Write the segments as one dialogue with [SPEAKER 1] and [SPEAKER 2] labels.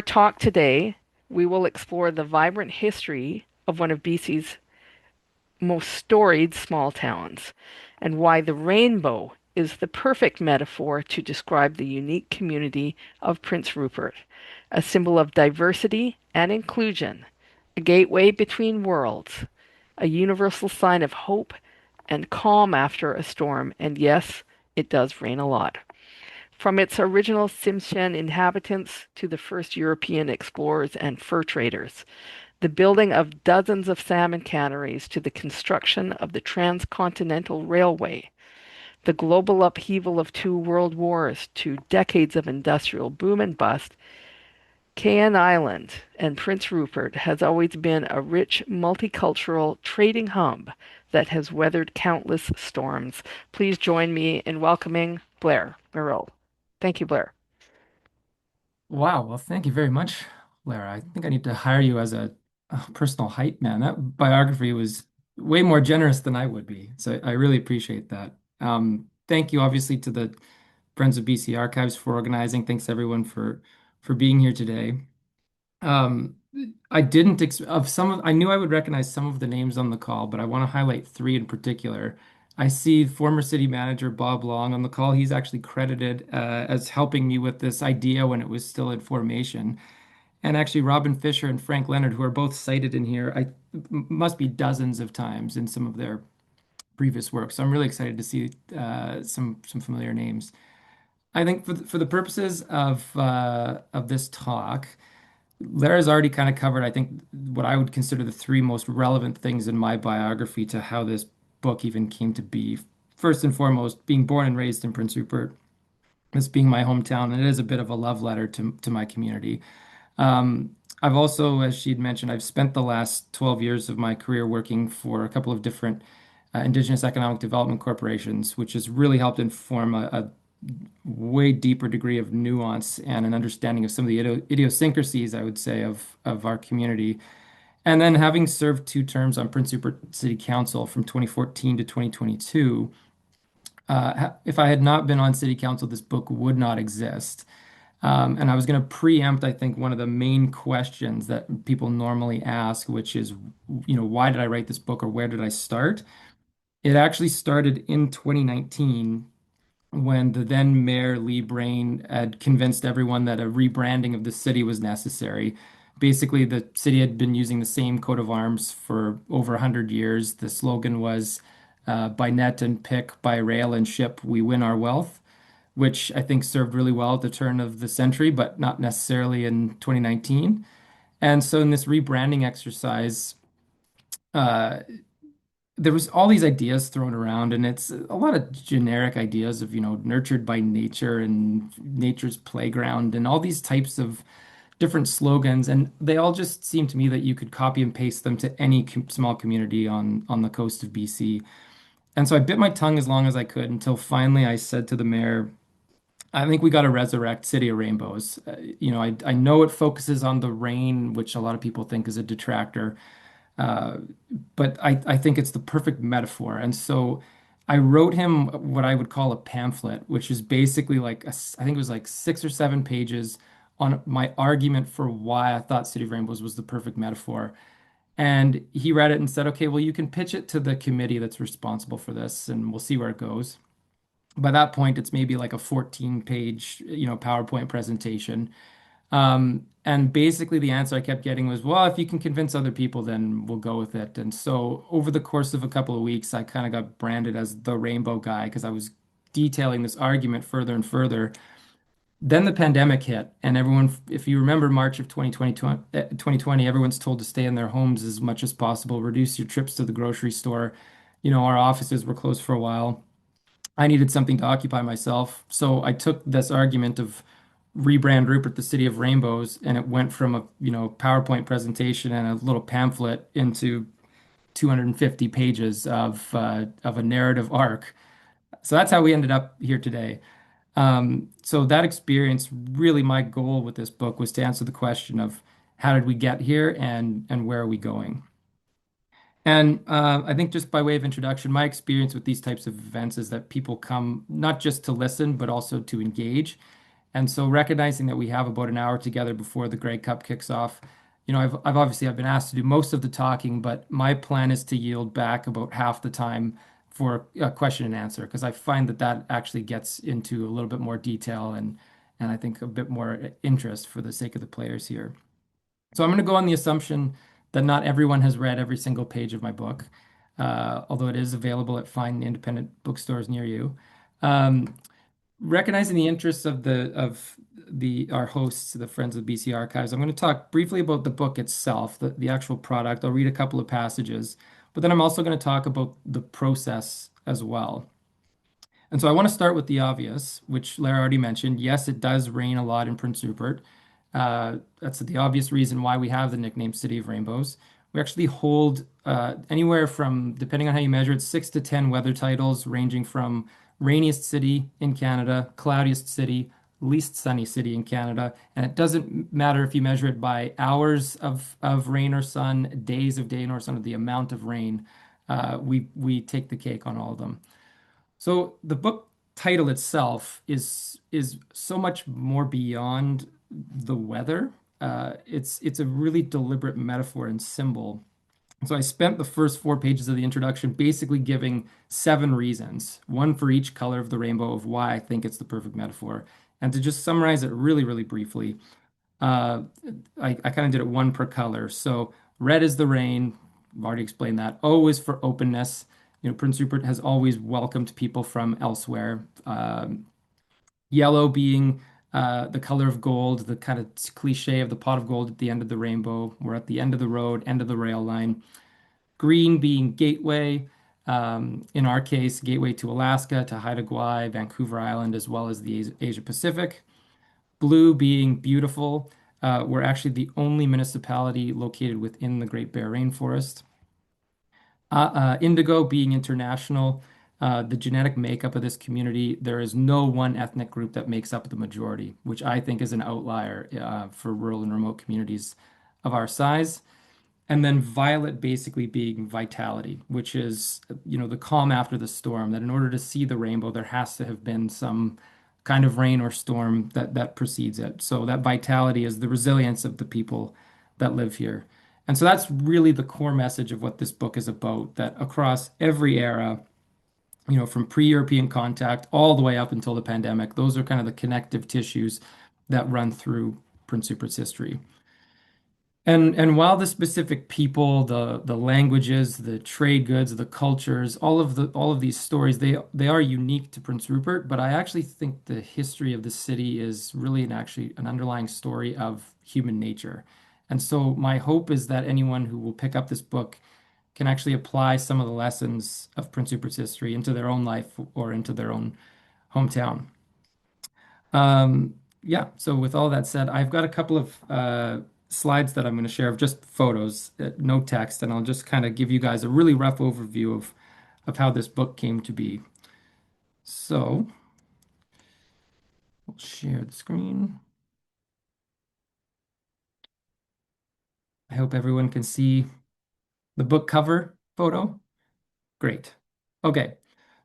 [SPEAKER 1] Talk today, we will explore the vibrant history of one of BC's most storied small towns and why the rainbow is the perfect metaphor to describe the unique community of Prince Rupert, a symbol of diversity and inclusion, a gateway between worlds, a universal sign of hope and calm after a storm. And yes, it does rain a lot. From its original Ts'mysen inhabitants to the first European explorers and fur traders, the building of dozens of salmon canneries to the construction of the transcontinental railway, the global upheaval of two world wars to decades of industrial boom and bust, Kaien Island and Prince Rupert has always been a rich multicultural trading hub that has weathered countless storms. Please join me in welcoming Blair Mirau. Thank you, Blair.
[SPEAKER 2] Wow, well, thank you very much, Lara. I think I need to hire you as a personal hype man. That biography was way more generous than I would be. So I really appreciate that. Thank you, obviously, to the Friends of BC Archives for organizing. Thanks everyone for being here today. Um, I didn't ex of some of I knew I would recognize some of the names on the call, but I want to highlight three in particular. I see former city manager Bob Long on the call. He's actually credited as helping me with this idea when it was still in formation. And actually, Robin Fisher and Frank Leonard, who are both cited in here, must be dozens of times in some of their previous work. So I'm really excited to see some familiar names. I think for the purposes of this talk. Lara's already kind of covered, I think, what I would consider the three most relevant things in my biography to how this book even came to be. First and foremost, being born and raised in Prince Rupert, this being my hometown, and it is a bit of a love letter to my community. I've also, as she'd mentioned, I've spent the last 12 years of my career working for a couple of different Indigenous economic development corporations, which has really helped inform a way deeper degree of nuance and an understanding of some of the idiosyncrasies, I would say, of our community. And then having served two terms on Prince Rupert City Council from 2014 to 2022, if I had not been on City Council, this book would not exist. And I was going to preempt, I think, one of the main questions that people normally ask, which is, why did I write this book or where did I start? It actually started in 2019 when the then mayor Lee Brain had convinced everyone that a rebranding of the city was necessary. Basically, the city had been using the same coat of arms for over 100 years. The slogan was by net and pick, by rail and ship, we win our wealth, which I think served really well at the turn of the century, but not necessarily in 2019. And so, in this rebranding exercise, uh, there was all these ideas thrown around, and it's a lot of generic ideas of, nurtured by nature and nature's playground and all these types of different slogans. And they all just seem to me that you could copy and paste them to any small community on the coast of BC. And so I bit my tongue as long as I could until finally I said to the mayor, I think we got to resurrect City of Rainbows. I know it focuses on the rain, which a lot of people think is a detractor. Uh, but I think it's the perfect metaphor. And so I wrote him what I would call a pamphlet, which is basically like, I think it was like 6 or 7 pages on my argument for why I thought City of Rainbows was the perfect metaphor. And he read it and said, okay, well, you can pitch it to the committee that's responsible for this, and we'll see where it goes. By that point, it's maybe like a 14-page, PowerPoint presentation. And basically, the answer I kept getting was, well, if you can convince other people, then we'll go with it. And so, over the course of a couple of weeks, I kind of got branded as the rainbow guy because I was detailing this argument further and further. Then the pandemic hit, and everyone, if you remember March of 2020, everyone's told to stay in their homes as much as possible, reduce your trips to the grocery store. Our offices were closed for a while. I needed something to occupy myself. So I took this argument of rebrand Rupert the City of Rainbows, and it went from a, PowerPoint presentation and a little pamphlet into 250 pages of a narrative arc. So that's how we ended up here today. So that experience, really my goal with this book was to answer the question of how did we get here and where are we going? And I think just by way of introduction, my experience with these types of events is that people come not just to listen, but also to engage. And so recognizing that we have about an hour together before the Grey Cup kicks off, I've been asked to do most of the talking, but my plan is to yield back about half the time for a question and answer because I find that that actually gets into a little bit more detail and I think a bit more interest for the sake of the players here. So I'm going to go on the assumption that not everyone has read every single page of my book, although it is available at fine independent bookstores near you. Um, Recognizing the interests of the our hosts, the Friends of BC Archives, I'm going to talk briefly about the book itself, the actual product. I'll read a couple of passages, but then I'm also going to talk about the process as well. And so I want to start with the obvious, which Lara already mentioned. Yes, it does rain a lot in Prince Rupert. That's the obvious reason why we have the nickname City of Rainbows. We actually hold anywhere from, depending on how you measure it, 6 to 10 weather titles, ranging from rainiest city in Canada, cloudiest city, least sunny city in Canada. And it doesn't matter if you measure it by hours of rain or sun, days of day or sun, or the amount of rain. We take the cake on all of them. So the book title itself is so much more beyond the weather. It's a really deliberate metaphor and symbol. So I spent the first 4 pages of the introduction basically giving 7 reasons, one for each color of the rainbow of why I think it's the perfect metaphor. And to just summarize it really, really briefly, uh, I kind of did it one per color. So red is the rain. I've already explained that. O is for openness. Prince Rupert has always welcomed people from elsewhere. Yellow being the color of gold, the kind of cliche of the pot of gold at the end of the rainbow. We're at the end of the road, end of the rail line. Green being gateway. In our case, gateway to Alaska, to Haida Gwaii, Vancouver Island, as well as the Asia Pacific. Blue being beautiful. We're actually the only municipality located within the Great Bear Rainforest. Indigo being international. The genetic makeup of this community, there is no one ethnic group that makes up the majority, which I think is an outlier for rural and remote communities of our size. And then violet basically being vitality, which is, the calm after the storm, that in order to see the rainbow, there has to have been some kind of rain or storm that precedes it. So that vitality is the resilience of the people that live here. And so that's really the core message of what this book is about, that across every era, from pre-European contact all the way up until the pandemic, those are kind of the connective tissues that run through Prince Rupert's history. And while the specific people, the languages, the trade goods, the cultures, all of these stories, they are unique to Prince Rupert, but I actually think the history of the city is really an underlying story of human nature. And so my hope is that anyone who will pick up this book can actually apply some of the lessons of Prince Rupert's history into their own life or into their own hometown. Yeah, so with all that said, I've got a couple of slides that I'm going to share of just photos, no text, and I'll just kind of give you guys a really rough overview of how this book came to be. So we'll share the screen. I hope everyone can see the book cover photo. Great. Okay.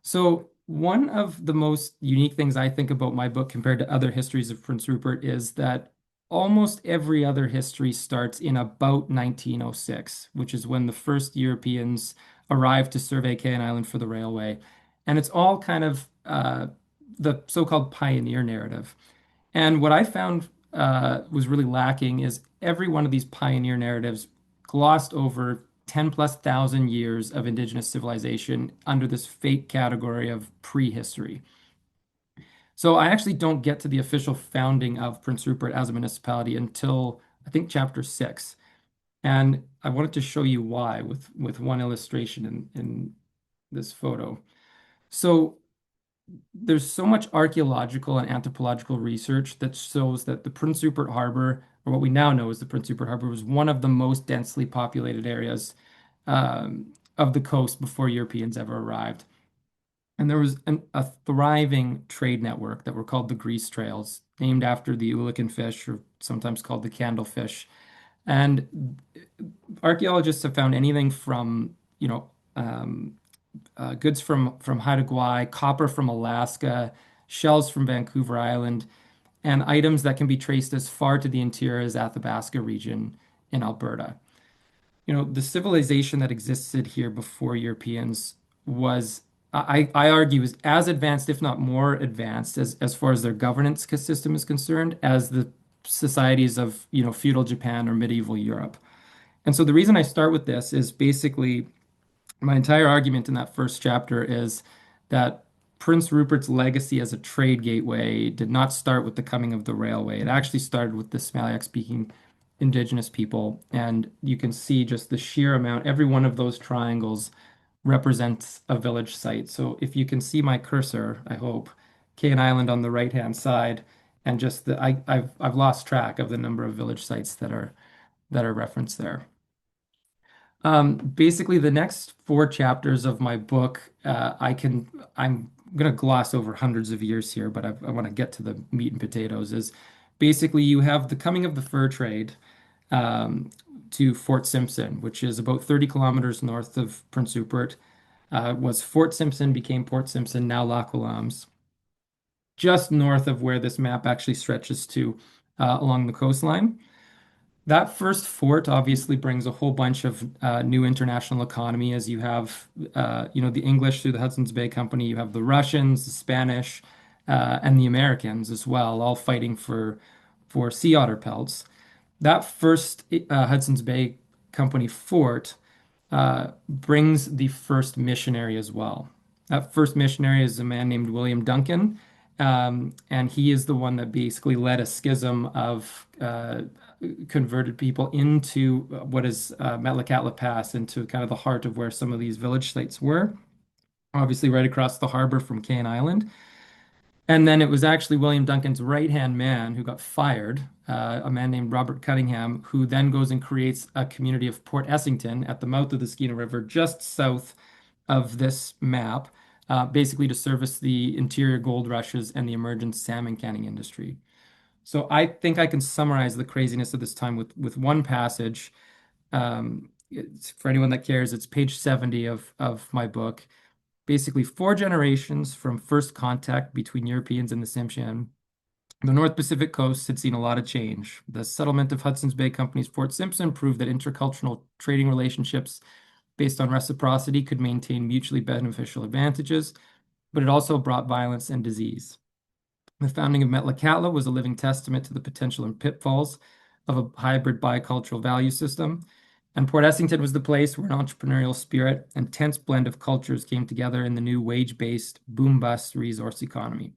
[SPEAKER 2] So one of the most unique things I think about my book compared to other histories of Prince Rupert is that almost every other history starts in about 1906, which is when the first Europeans arrived to survey Kaien Island for the railway. And it's all kind of the so-called pioneer narrative. And what I found was really lacking is every one of these pioneer narratives glossed over 10 plus thousand years of indigenous civilization under this fake category of prehistory. So I actually don't get to the official founding of Prince Rupert as a municipality until I think chapter 6. And I wanted to show you why with one illustration in this photo. So there's so much archaeological and anthropological research that shows that the Prince Rupert Harbor, or what we now know as the Prince Rupert Harbor, was one of the most densely populated areas of the coast before Europeans ever arrived. And there was a thriving trade network that were called the Grease Trails, named after the Ulican fish, or sometimes called the candlefish. And archaeologists have found anything from, goods from Haida Gwaii, copper from Alaska, shells from Vancouver Island. and items that can be traced as far to the interior as Athabasca region in Alberta. The civilization that existed here before Europeans was, I argue, is as advanced, if not more advanced, as far as their governance system is concerned, as the societies of, feudal Japan or medieval Europe. And so the reason I start with this is basically my entire argument in that first chapter is that Prince Rupert's legacy as a trade gateway did not start with the coming of the railway. It actually started with the Smalek-speaking indigenous people. And you can see just the sheer amount, every one of those triangles represents a village site. So if you can see my cursor, I hope, Kaien Island on the right-hand side, and just I've lost track of the number of village sites that are referenced there. Basically, the next four chapters of my book, I'm going to gloss over hundreds of years here, but I want to get to the meat and potatoes. Is basically you have the coming of the fur trade to Fort Ts'mysen, which is about 30 kilometers north of Prince Rupert. Was Fort Simpson, became Port Simpson, now Lac Oulam's, just north of where this map actually stretches to along the coastline. That first fort obviously brings a whole bunch of new international economy as you have, the English through the Hudson's Bay Company, you have the Russians, the Spanish, and the Americans as well, all fighting for sea otter pelts. That first Hudson's Bay Company fort brings the first missionary as well. That first missionary is a man named William Duncan, and he is the one that basically led a schism of converted people into what is Metlakatla Pass, into kind of the heart of where some of these village sites were, obviously right across the harbor from Kaien Island. And then it was actually William Duncan's right-hand man who got fired, a man named Robert Cunningham, who then goes and creates a community of Port Essington at the mouth of the Skeena River, just south of this map, basically to service the interior gold rushes and the emergent salmon canning industry. So I think I can summarize the craziness of this time with one passage. For anyone that cares, it's page 70 of my book. Basically, four generations from first contact between Europeans and the Tsimshian, the North Pacific coast had seen a lot of change. The settlement of Hudson's Bay Company's Fort Simpson proved that intercultural trading relationships based on reciprocity could maintain mutually beneficial advantages, but it also brought violence and disease. The founding of Metlakatla was a living testament to the potential and pitfalls of a hybrid bicultural value system. And Port Essington was the place where an entrepreneurial spirit and tense blend of cultures came together in the new wage-based, boom-bust resource economy.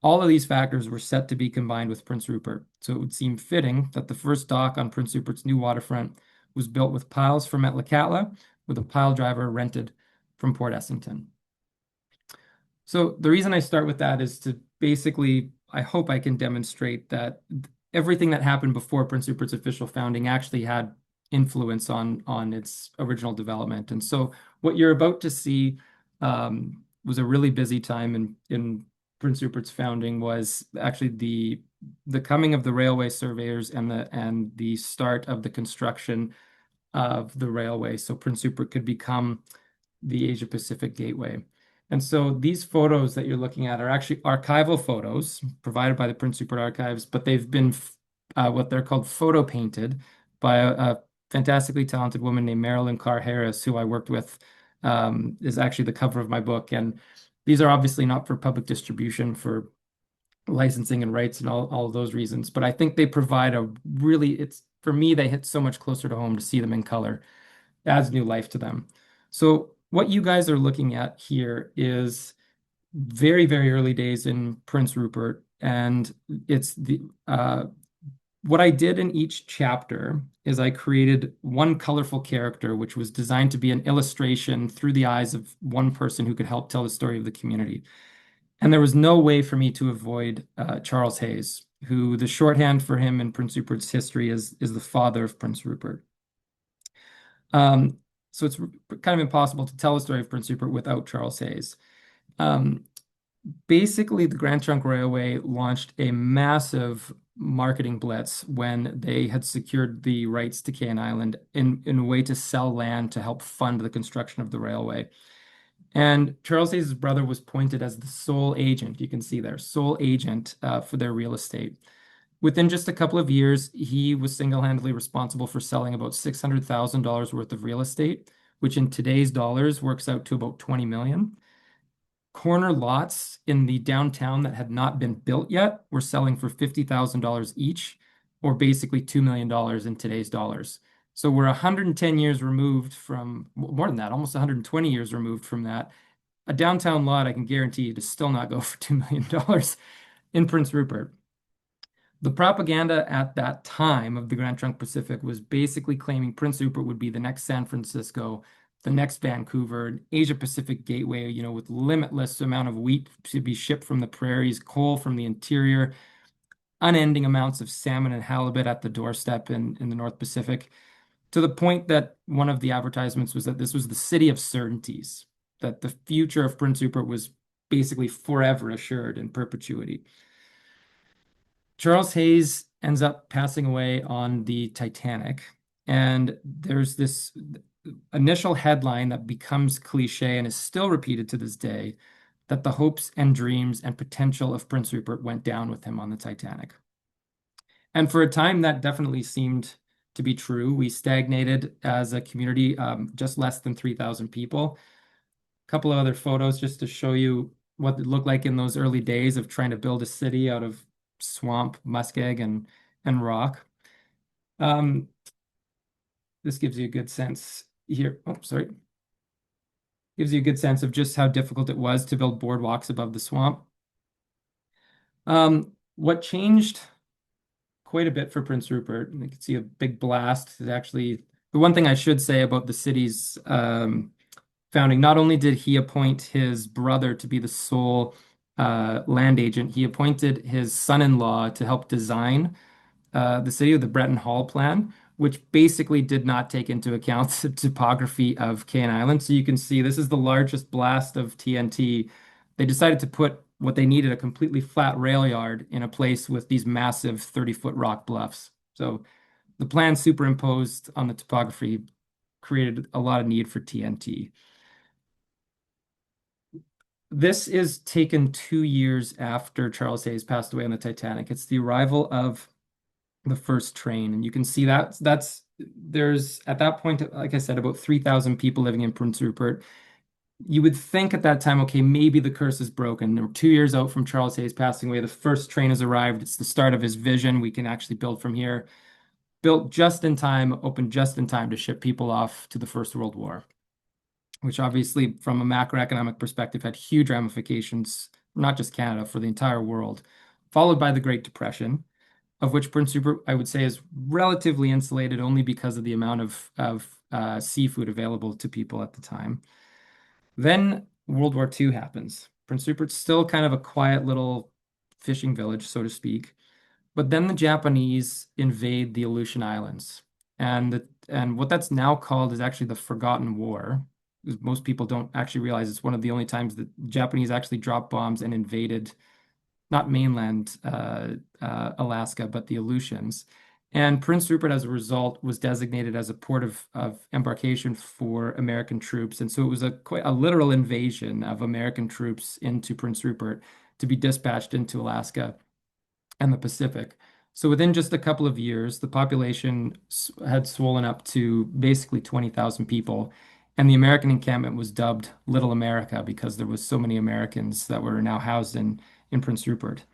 [SPEAKER 2] All of these factors were set to be combined with Prince Rupert, so it would seem fitting that the first dock on Prince Rupert's new waterfront was built with piles from Metlakatla, with a pile driver rented from Port Essington. So the reason I start with that is to basically, I hope I can demonstrate that everything that happened before Prince Rupert's official founding actually had influence on its original development. And so what you're about to see was a really busy time in Prince Rupert's founding. Was actually the coming of the railway surveyors and the start of the construction of the railway, so Prince Rupert could become the Asia Pacific gateway. And so these photos that you're looking at are actually archival photos provided by the Prince Rupert Archives, but they've been what they're called photo painted by a fantastically talented woman named Marilyn Carr Harris, who I worked with, is actually the cover of my book. And these are obviously not for public distribution, for licensing and rights and all of those reasons. But I think they provide for me, they hit so much closer to home to see them in color, adds new life to them. So what you guys are looking at here is very, very early days in Prince Rupert. And it's what I did in each chapter is I created one colorful character, which was designed to be an illustration through the eyes of one person who could help tell the story of the community. And there was no way for me to avoid Charles Hayes, who the shorthand for him in Prince Rupert's history is the father of Prince Rupert. So it's kind of impossible to tell the story of Prince Rupert without Charles Hayes. Basically, the Grand Trunk Railway launched a massive marketing blitz when they had secured the rights to Kaien Island in a way to sell land to help fund the construction of the railway. And Charles Hayes' brother was appointed as the sole agent. You can see there, sole agent for their real estate. Within just a couple of years, he was single-handedly responsible for selling about $600,000 worth of real estate, which in today's dollars works out to about 20 million. Corner lots in the downtown that had not been built yet were selling for $50,000 each, or basically $2 million in today's dollars. So we're 110 years removed from, more than that, almost 120 years removed from that. A downtown lot, I can guarantee you, to still not go for $2 million in Prince Rupert. The propaganda at that time of the Grand Trunk Pacific was basically claiming Prince Rupert would be the next San Francisco, the next Vancouver, an Asia Pacific gateway, with limitless amount of wheat to be shipped from the prairies, coal from the interior, unending amounts of salmon and halibut at the doorstep in the North Pacific, to the point that one of the advertisements was that this was the city of certainties, that the future of Prince Rupert was basically forever assured in perpetuity. Charles Hayes ends up passing away on the Titanic, and there's this initial headline that becomes cliche and is still repeated to this day, that the hopes and dreams and potential of Prince Rupert went down with him on the Titanic. And for a time, that definitely seemed to be true. We stagnated as a community, just less than 3,000 people. A couple of other photos just to show you what it looked like in those early days of trying to build a city out of swamp, muskeg, and rock. Um, this gives you a good sense here. Oh, sorry. Gives you a good sense of just how difficult it was to build boardwalks above the swamp. What changed quite a bit for Prince Rupert, and you can see a big blast. Is actually, the one thing I should say about the city's founding, not only did he appoint his brother to be the sole land agent, he appointed his son-in-law to help design the city of the Breton Hall Plan, which basically did not take into account the topography of Kaien Island. So you can see this is the largest blast of TNT. They decided to put what they needed, a completely flat rail yard, in a place with these massive 30-foot rock bluffs. So the plan superimposed on the topography created a lot of need for TNT. This is taken 2 years after Charles Hayes passed away on the Titanic. It's the arrival of the first train, and you can see there's at that point, like I said, about 3,000 people living in Prince Rupert. You would think at that time, okay, maybe the curse is broken. We're 2 years out from Charles Hayes passing away. The first train has arrived. It's the start of his vision. We can actually build from here. Built just in time, opened just in time to ship people off to the First World War, which obviously, from a macroeconomic perspective, had huge ramifications, not just Canada, for the entire world, followed by the Great Depression, of which Prince Rupert, I would say, is relatively insulated only because of the amount of seafood available to people at the time. Then World War II happens. Prince Rupert's still kind of a quiet little fishing village, so to speak. But then the Japanese invade the Aleutian Islands. And what that's now called is actually the Forgotten War. Most people don't actually realize it's one of the only times that Japanese actually dropped bombs and invaded not mainland Alaska, but the Aleutians. And Prince Rupert, as a result, was designated as a port of embarkation for American troops. And so it was quite a literal invasion of American troops into Prince Rupert to be dispatched into Alaska and the Pacific. So within just a couple of years, the population had swollen up to basically 20,000 people. And the American encampment was dubbed Little America because there was so many Americans that were now housed in Prince Rupert.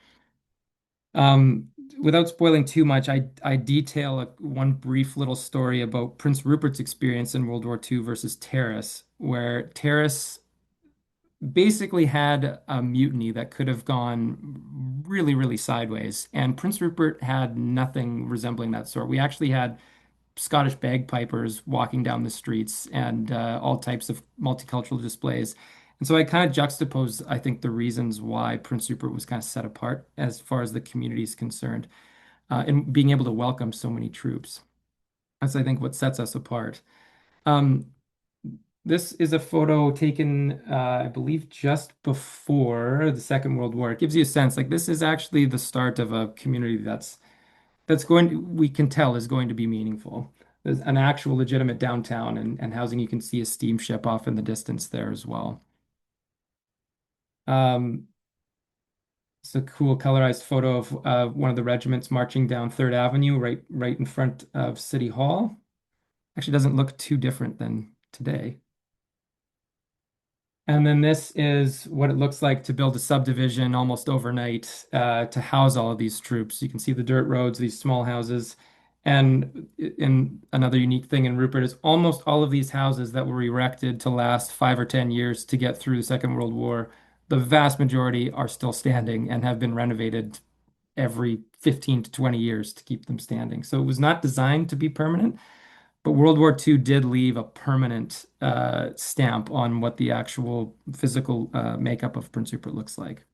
[SPEAKER 2] Um, Without spoiling too much, I detail one brief little story about Prince Rupert's experience in World War II versus Terrace, where Terrace basically had a mutiny that could have gone really, really sideways, and Prince Rupert had nothing resembling that sort. We actually had Scottish bagpipers walking down the streets and all types of multicultural displays. And so I kind of juxtapose, I think, the reasons why Prince Rupert was kind of set apart as far as the community is concerned, and being able to welcome so many troops. That's, I think, what sets us apart. Um, this is a photo taken, I believe, just before the Second World War. It gives you a sense, like this is actually the start of a community that's going to, we can tell is going to be meaningful. There's an actual legitimate downtown and housing. You can see a steamship off in the distance there as well. Um, it's a cool colorized photo of one of the regiments marching down Third Avenue, right in front of City Hall. Actually, doesn't look too different than today. And then this is what it looks like to build a subdivision almost overnight to house all of these troops. You can see the dirt roads, these small houses. And in another unique thing in Rupert is almost all of these houses that were erected to last 5 or 10 years to get through the Second World War, the vast majority are still standing and have been renovated every 15 to 20 years to keep them standing. So it was not designed to be permanent, but World War II did leave a permanent stamp on what the actual physical makeup of Prince Rupert looks like.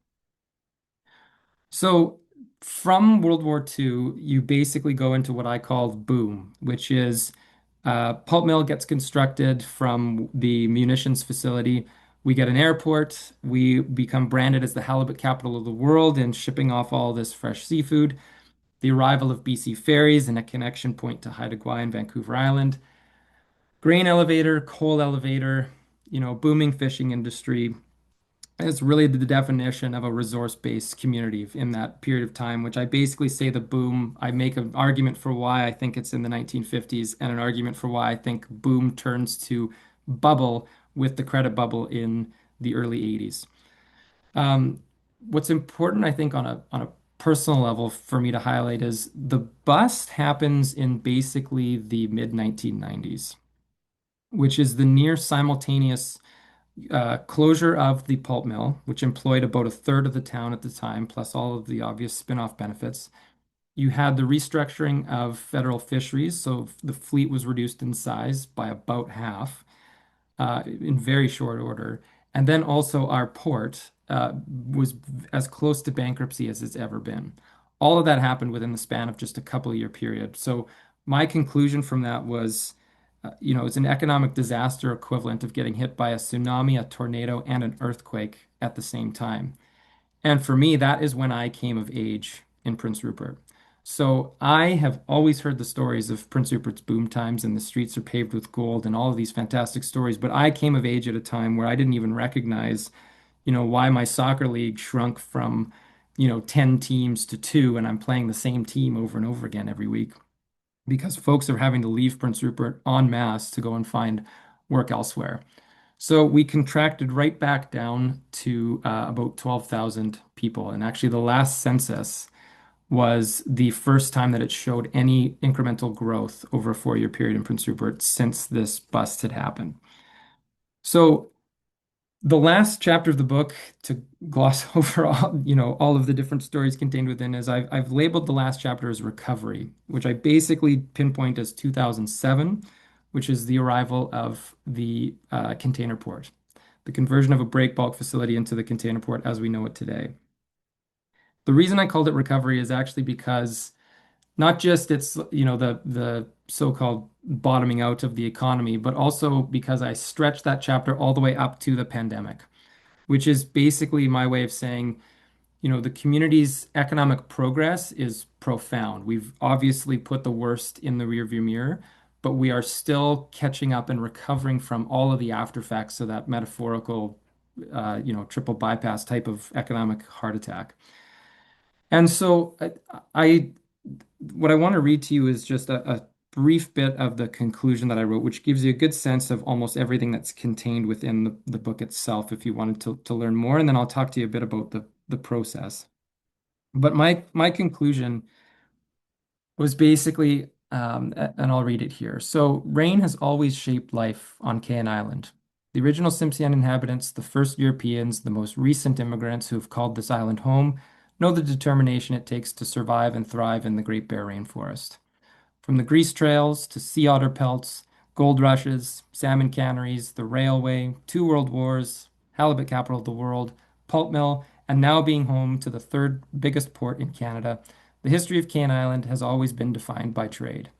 [SPEAKER 2] So from World War II, you basically go into what I call boom, which is pulp mill gets constructed from the munitions facility. We get an airport. We become branded as the halibut capital of the world and shipping off all this fresh seafood. The arrival of BC ferries and a connection point to Haida Gwaii and Vancouver Island. Grain elevator, coal elevator, booming fishing industry. It's really the definition of a resource-based community in that period of time, which I basically say the boom. I make an argument for why I think it's in the 1950s and an argument for why I think boom turns to bubble with the credit bubble in the early 80s. Um, what's important, I think, on a personal level for me to highlight is the bust happens in basically the mid 1990s, which is the near simultaneous closure of the pulp mill, which employed about a third of the town at the time, plus all of the obvious spin-off benefits. You had the restructuring of federal fisheries, so the fleet was reduced in size by about half in very short order. And then also our port was as close to bankruptcy as it's ever been. All of that happened within the span of just a couple of year period. So my conclusion from that was, it's an economic disaster equivalent of getting hit by a tsunami, a tornado, and an earthquake at the same time. And for me, that is when I came of age in Prince Rupert. So I have always heard the stories of Prince Rupert's boom times and the streets are paved with gold and all of these fantastic stories. But I came of age at a time where I didn't even recognize, why my soccer league shrunk from, 10 teams to two, and I'm playing the same team over and over again every week because folks are having to leave Prince Rupert en masse to go and find work elsewhere. So we contracted right back down to about 12,000 people. And actually, the last census was the first time that it showed any incremental growth over a 4 year period in Prince Rupert since this bust had happened. So the last chapter of the book, to gloss over all of the different stories contained within, is I've labeled the last chapter as recovery, which I basically pinpoint as 2007, which is the arrival of the container port, the conversion of a break bulk facility into the container port as we know it today. The reason I called it recovery is actually because not just it's, the so-called bottoming out of the economy, but also because I stretched that chapter all the way up to the pandemic, which is basically my way of saying, the community's economic progress is profound. We've obviously put the worst in the rearview mirror, but we are still catching up and recovering from all of the after effects of that metaphorical, triple bypass type of economic heart attack. And so what I want to read to you is just a brief bit of the conclusion that I wrote, which gives you a good sense of almost everything that's contained within the book itself, if you wanted to learn more. And then I'll talk to you a bit about the process. But my conclusion was basically, and I'll read it here. So rain has always shaped life on Kaien Island. The original Ts'mysen inhabitants, the first Europeans, the most recent immigrants who have called this island home, know the determination it takes to survive and thrive in the Great Bear Rainforest. From the grease trails to sea otter pelts, gold rushes, salmon canneries, the railway, two world wars, halibut capital of the world, pulp mill, and now being home to the third biggest port in Canada, the history of Kaien Island has always been defined by trade.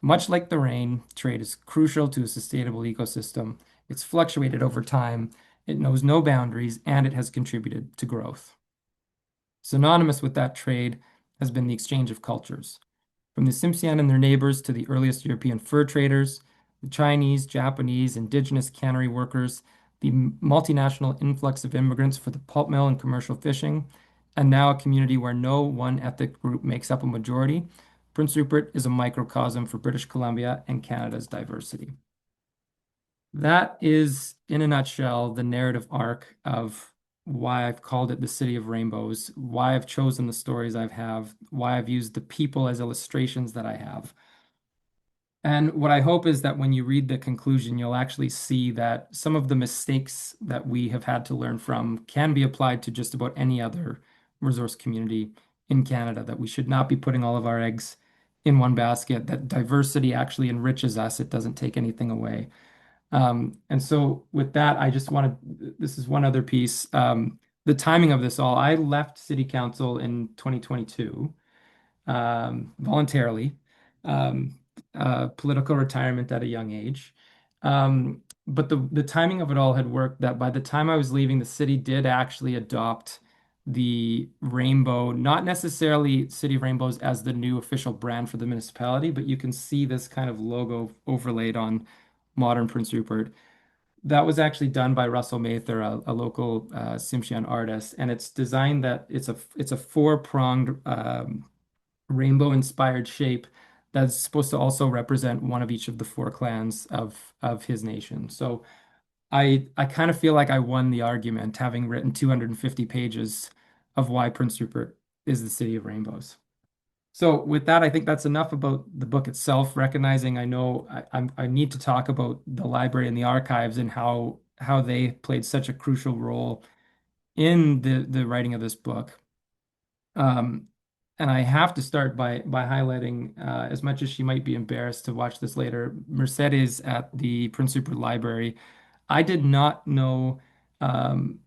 [SPEAKER 2] Much like the rain, trade is crucial to a sustainable ecosystem. It's fluctuated over time, it knows no boundaries, and it has contributed to growth. Synonymous with that trade has been the exchange of cultures. From the Ts'mysen and their neighbors to the earliest European fur traders, the Chinese, Japanese, indigenous cannery workers, the multinational influx of immigrants for the pulp mill and commercial fishing, and now a community where no one ethnic group makes up a majority. Prince Rupert is a microcosm for British Columbia and Canada's diversity. That is, in a nutshell, the narrative arc of why I've called it the City of Rainbows, why I've chosen the stories I have, why I've used the people as illustrations that I have. And what I hope is that when you read the conclusion, you'll actually see that some of the mistakes that we have had to learn from can be applied to just about any other resource community in Canada, that we should not be putting all of our eggs in one basket, that diversity actually enriches us, it doesn't take anything away. And so with that, I just wanted, this is one other piece. The timing of this all, I left City Council in 2022 voluntarily, um, political retirement at a young age. But the timing of it all had worked that by the time I was leaving, the city did actually adopt the rainbow, not necessarily City of Rainbows as the new official brand for the municipality, but you can see this kind of logo overlaid on modern Prince Rupert. That was actually done by Russell Mather, a local Tsimshian artist, and it's designed that it's a four-pronged rainbow-inspired shape that's supposed to also represent one of each of the four clans of his nation. So I kind of feel like I won the argument, having written 250 pages of why Prince Rupert is the city of rainbows. So with that, I think that's enough about the book itself, recognizing I know I need to talk about the library and the archives and how they played such a crucial role in the writing of this book. Um, and I have to start by highlighting, as much as she might be embarrassed to watch this later, Mercedes at the Prince Rupert Library. I did not know um,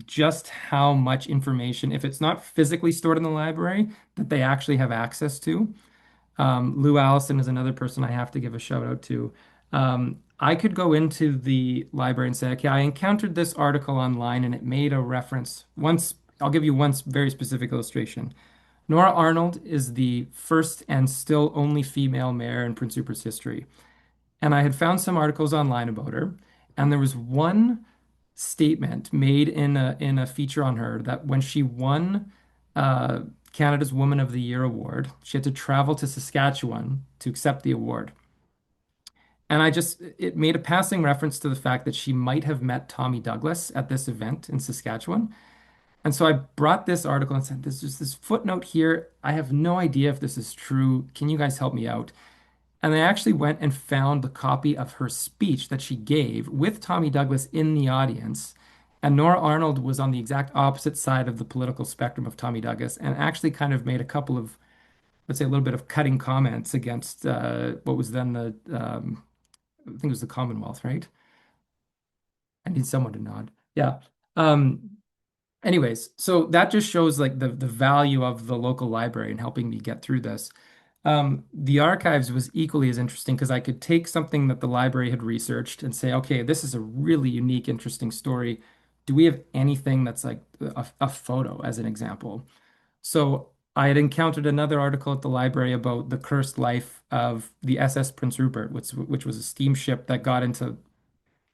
[SPEAKER 2] just how much information, if it's not physically stored in the library, that they actually have access to. Lou Allison is another person I have to give a shout out to. I could go into the library and say, okay, I encountered this article online and it made a reference. Once, I'll give you one very specific illustration. Nora Arnold is the first and still only female mayor in Prince Rupert's history. And I had found some articles online about her, and there was one statement made in a feature on her that when she won uh, Canada's Woman of the Year award, she had to travel to Saskatchewan to accept the award. And it made a passing reference to the fact that she might have met Tommy Douglas at this event in Saskatchewan. And so I brought this article and said, there's just this footnote here. I have no idea if this is true. Can you guys help me out? And they actually went and found the copy of her speech that she gave with Tommy Douglas in the audience. And Nora Arnold was on the exact opposite side of the political spectrum of Tommy Douglas and actually kind of made a couple of, let's say, a little bit of cutting comments against what was then I think it was the Commonwealth, right? I need someone to nod. Yeah. Um, Anyways, so that just shows like the value of the local library in helping me get through this. The archives was equally as interesting because I could take something that the library had researched and say, okay, this is a really unique, interesting story. Do we have anything that's like a photo as an example? So I had encountered another article at the library about the cursed life of the SS Prince Rupert, which was a steamship that got into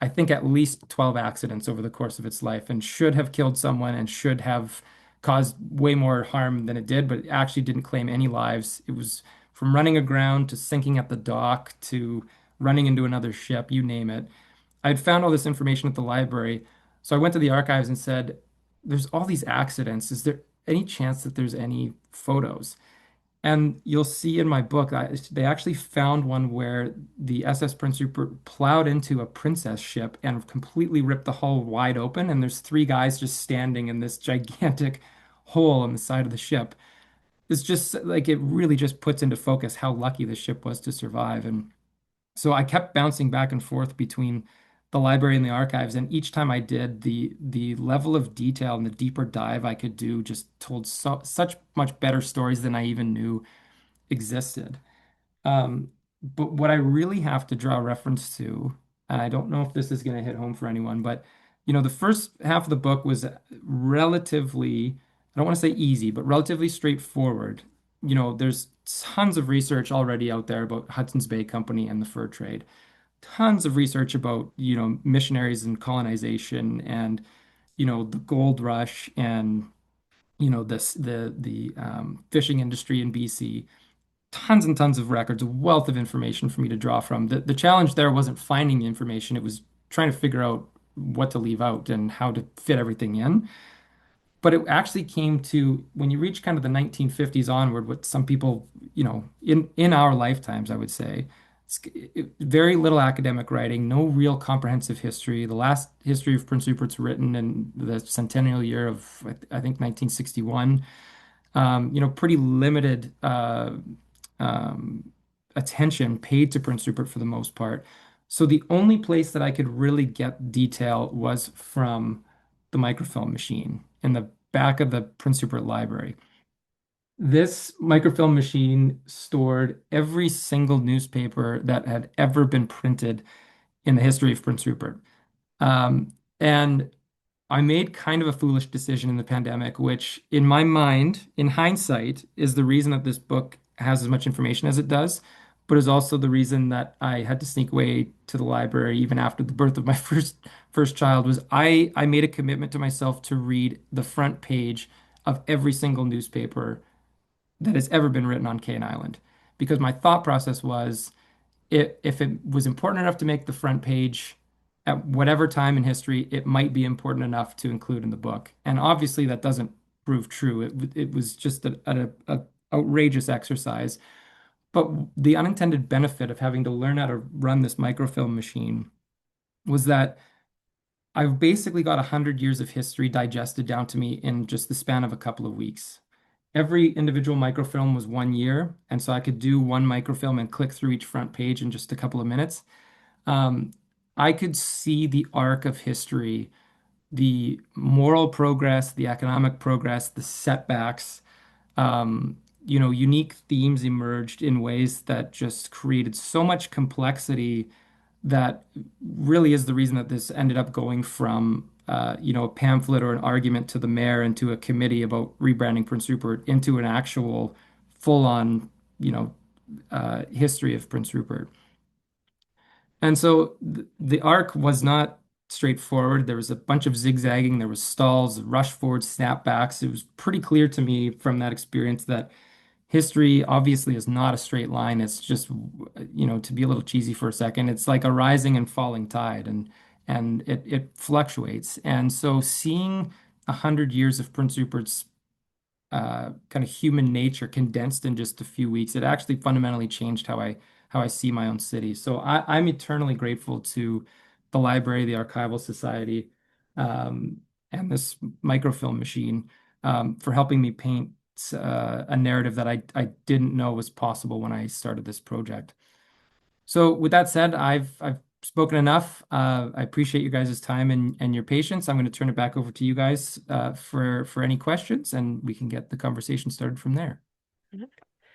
[SPEAKER 2] I think at least 12 accidents over the course of its life and should have killed someone and should have caused way more harm than it did, but it actually didn't claim any lives. It was from running aground to sinking at the dock to running into another ship, you name it. I'd found all this information at the library. So I went to the archives and said, there's all these accidents. Is there any chance that there's any photos? And you'll see in my book, they actually found one where the SS Prince Rupert plowed into a princess ship and completely ripped the hull wide open. And there's three guys just standing in this gigantic hole on the side of the ship. It's just like it really just puts into focus how lucky the ship was to survive. And so I kept bouncing back and forth between the library and the archives. And each time I did, the level of detail and the deeper dive I could do just told such much better stories than I even knew existed. But what I really have to draw reference to, and I don't know if this is going to hit home for anyone, but the first half of the book was relatively, I don't want to say easy, but relatively straightforward. There's tons of research already out there about Hudson's Bay Company and the fur trade. tons of research about, missionaries and colonization and, the gold rush and, this the fishing industry in BC. Tons and tons of records, a wealth of information for me to draw from. The challenge there wasn't finding the information, it was trying to figure out what to leave out and how to fit everything in. But it actually came to when you reach kind of the 1950s onward, what some people, in our lifetimes, I would say, very little academic writing, no real comprehensive history. The last history of Prince Rupert's written in the centennial year of, I think, 1961. Pretty limited um, attention paid to Prince Rupert for the most part. So the only place that I could really get detail was from the microfilm machine in the back of the Prince Rupert Library. This microfilm machine stored every single newspaper that had ever been printed in the history of Prince Rupert. And I made kind of a foolish decision in the pandemic, which, in my mind, in hindsight, is the reason that this book has as much information as it does, but is also the reason that I had to sneak away to the library even after the birth of my first child. Was I made a commitment to myself to read the front page of every single newspaper that has ever been written on Kaien Island, because my thought process was if it was important enough to make the front page at whatever time in history, it might be important enough to include in the book. And obviously, that doesn't prove true. It was just a outrageous exercise. But the unintended benefit of having to learn how to run this microfilm machine was that I've basically got 100 years of history digested down to me in just the span of a couple of weeks. Every individual microfilm was 1 year, and so I could do one microfilm and click through each front page in just a couple of minutes. Um, I could see the arc of history, the moral progress, the economic progress, the setbacks. Unique themes emerged in ways that just created so much complexity that really is the reason that this ended up going from, a pamphlet or an argument to the mayor and to a committee about rebranding Prince Rupert into an actual full-on, history of Prince Rupert. And so the arc was not straightforward. There was a bunch of zigzagging, there was stalls, rush forwards, snapbacks. It was pretty clear to me from that experience that history obviously is not a straight line. It's just, to be a little cheesy for a second, it's like a rising and falling tide, and it fluctuates. And so seeing 100 years of Prince Rupert's kind of human nature condensed in just a few weeks, it actually fundamentally changed how I see my own city. So I'm eternally grateful to the library, the Archival Society, and this microfilm machine for helping me paint a narrative that I didn't know was possible when I started this project. So with that said, I've spoken enough. I appreciate you guys' time and your patience. I'm going to turn it back over to you guys for any questions, and we can get the conversation started from there.